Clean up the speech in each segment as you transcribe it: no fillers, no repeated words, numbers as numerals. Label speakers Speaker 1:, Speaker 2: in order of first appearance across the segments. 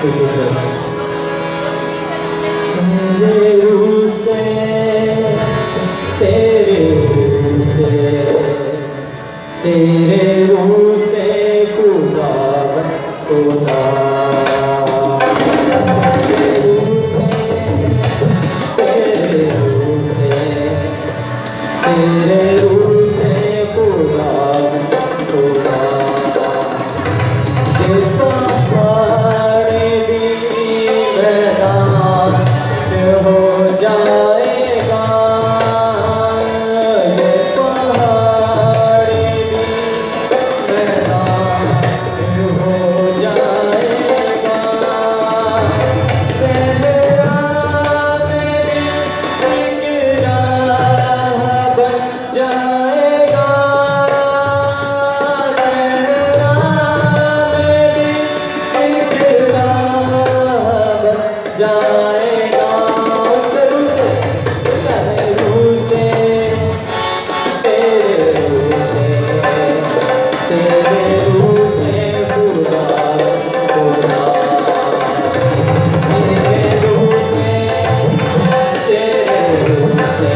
Speaker 1: to Jesus. तेरे रूह से, तेरे रूह से, तेरे रूह से खुदा खुदा, तेरे रूह से, तेरे रूह से, तेरे रूह से खुदा खुदा। ये पहाड़ भी मैदान हो जाएगा, ये पहाड़ भी मैदान हो जाएगा। सहरा में भी एक राह बन जाएगा, सहरा में भी एक राह बन जाएगा। उसके रूह से, तेरे रूह से, तेरे रूह से, तेरे रूह से खुदा खुदा, तेरे रूह से, तेरे रूह से,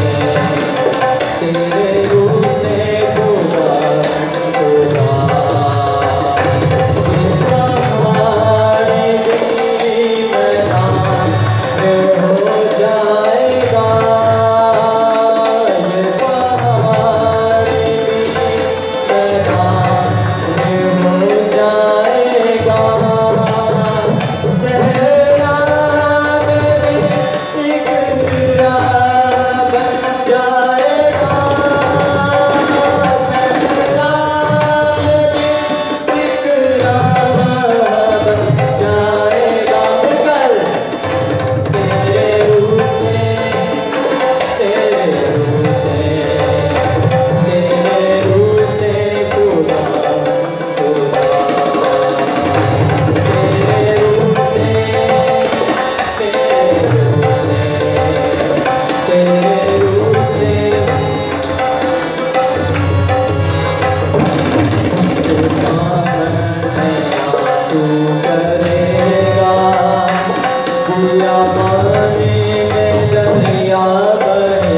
Speaker 1: तेरे रूह से खुदा खुदा। ये पहाड़ भी मैदान हो जाएगा, ये पहाड़ भी मैदान हो जाएगा। सहरा में भी एक राह बन जाएगा, सहरा में भी एक राह बन जाएगा। मिलकर तेरे रूह से, तेरे रूह से, तेरे रूह से खुदा खुदा, तेरे रूह से, तेरे रूह से, तेरे रूह से तू करेगा, पूरा पानी में दरिया बहेगा।